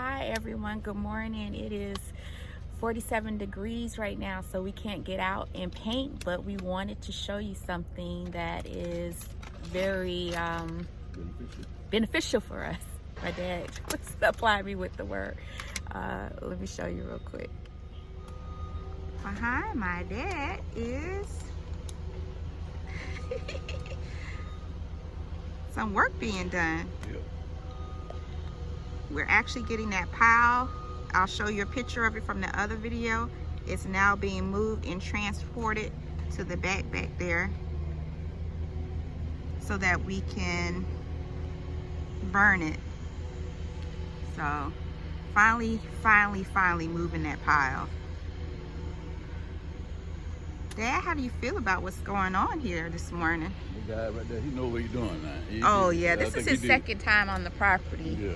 Hi everyone, good morning. It is 47 degrees right now, so we can't get out and paint, but we wanted to show you something that is very beneficial for us. My dad supplied me with the word. Let me show you real quick. Behind my dad is some work being done. Yep. We're actually getting that pile. I'll show you a picture of it from the other video. It's now being moved and transported to the back there so that we can burn it. So finally moving that pile. Dad, how do you feel about what's going on here this morning? The guy right there, he know what he's doing now. Oh yeah, this is his second time on the property. Yeah,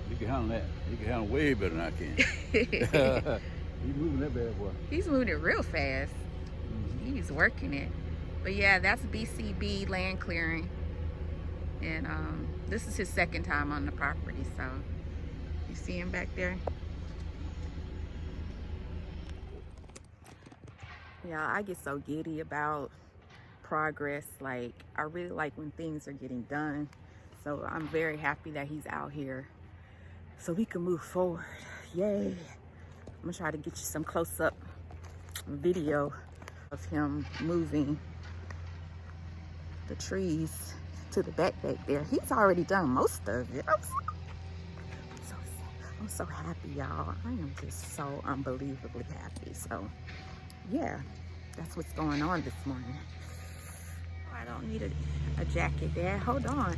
he can handle that. He can handle way better than I can. He's moving that bad boy. He's moving it real fast. He's working it. But yeah, that's BCB land clearing. And this is his second time on the property, so you see him back there? Yeah, I get so giddy about progress. Like, I really like when things are getting done. So I'm very happy that he's out here so we can move forward. Yay. I'm gonna try to get you some close-up video of him moving the trees to the back there. He's already done most of it. I'm so happy, y'all. I am just so unbelievably happy. So yeah, that's what's going on this morning. I don't need a jacket, Dad. Hold on.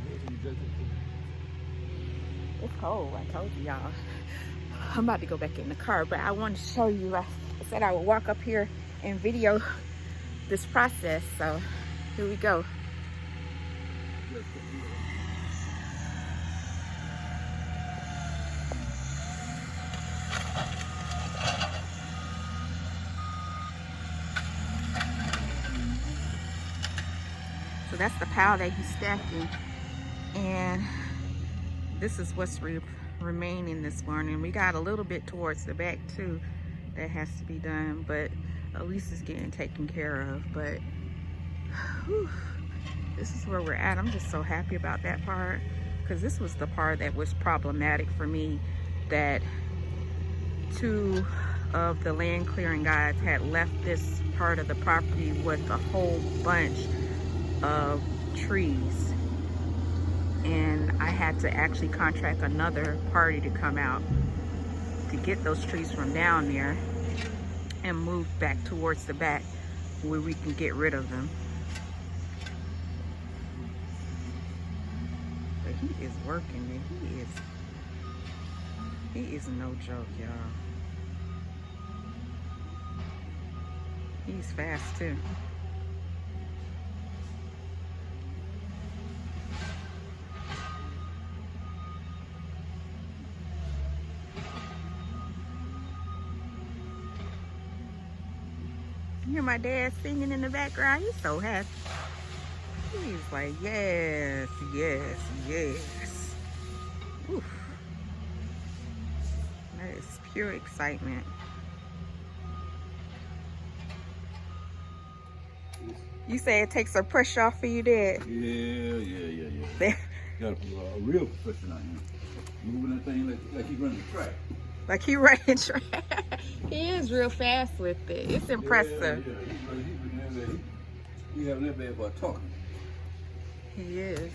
It's cold, I told you, y'all. I'm about to go back in the car, but I want to show you. I said I would walk up here and video this process, so here we go. So that's the pile that he's stacking, and this is what's remaining this morning. We got a little bit towards the back too that has to be done, but at least it's getting taken care of. But whew, this is where we're at. I'm just so happy about that part, because this was the part that was problematic for me, that two of the land clearing guys had left this part of the property with a whole bunch of trees, and I had to actually contract another party to come out to get those trees from down there and move back towards the back where we can get rid of them. But he is working, man. He is no joke, y'all. He's fast too. You hear my dad singing in the background? He's so happy. He's like, yes, yes, yes. Oof. That is pure excitement. You say it takes some pressure off of you, Dad? Yeah. Got a real professional out here. Moving that thing like he's running the track. Like he running track. He is real fast with it. It's impressive. Yeah. He having that bad boy talking. He is.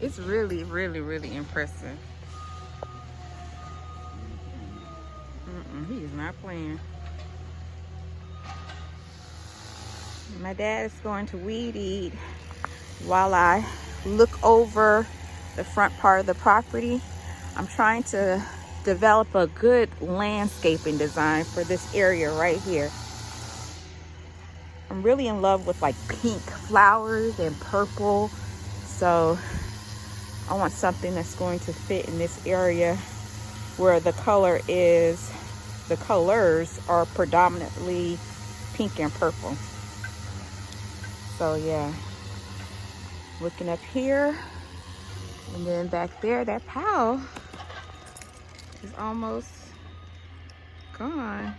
It's really impressive. He is not playing. My dad is going to weed eat while I look over the front part of the property. I'm trying to develop a good landscaping design for this area right here. I'm really in love with like pink flowers and purple, so I want something that's going to fit in this area where the colors are predominantly pink and purple. So yeah, looking up here, and then back there, that pile is almost gone.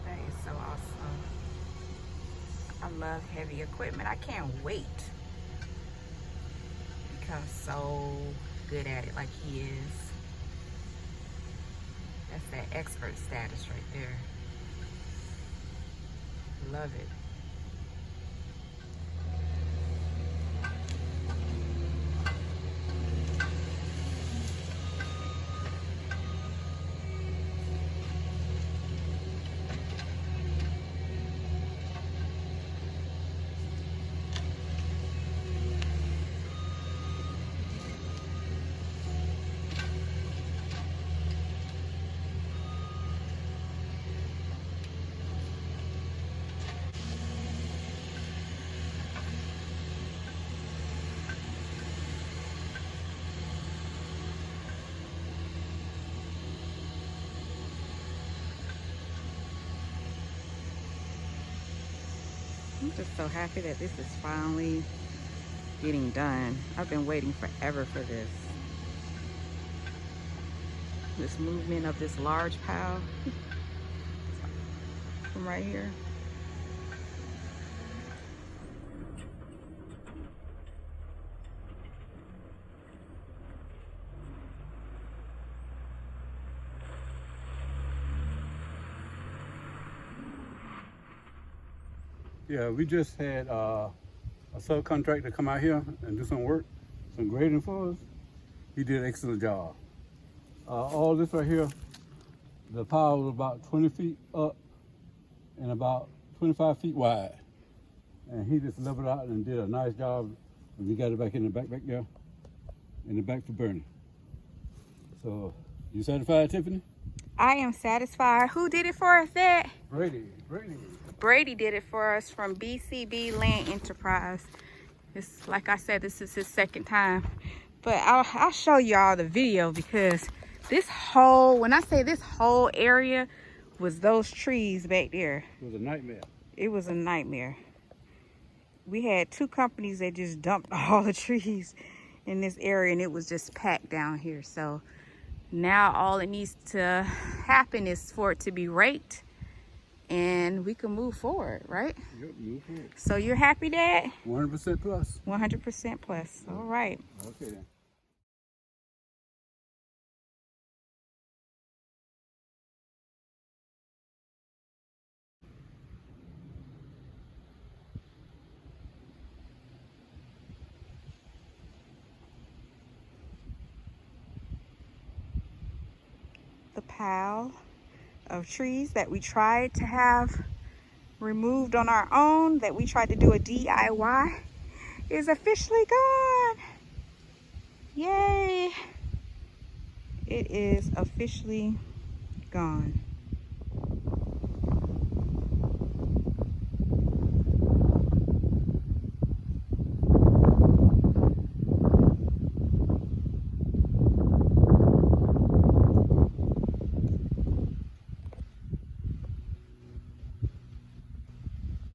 That is so awesome. I love heavy equipment. I can't wait to become so good at it like he is. That's that expert status right there. Love it. I'm just so happy that this is finally getting done. I've been waiting forever for this. This movement of this large pile from right here. Yeah, we just had a subcontractor come out here and do some work, some grading for us. He did an excellent job. All this right here, the pile was about 20 feet up and about 25 feet wide. And he just leveled out and did a nice job. And we got it back in the back there, in the back for burning. So, you satisfied, Tiffany? I am satisfied. Who did it for us, Ed? Brady. Brady did it for us from BCB Land Enterprise. It's like I said, this is his second time. But I'll show y'all the video because this whole, when I say this whole area, was those trees back there. It was a nightmare. It was a nightmare. We had two companies that just dumped all the trees in this area and it was just packed down here. So now all it needs to happen is for it to be raked and we can move forward, right? Yep, move forward. So you're happy, Dad? 100% plus. 100% plus. All right. Okay then. The pile of trees that we tried to have removed on our own, that we tried to do a DIY, is officially gone. Yay! It is officially gone.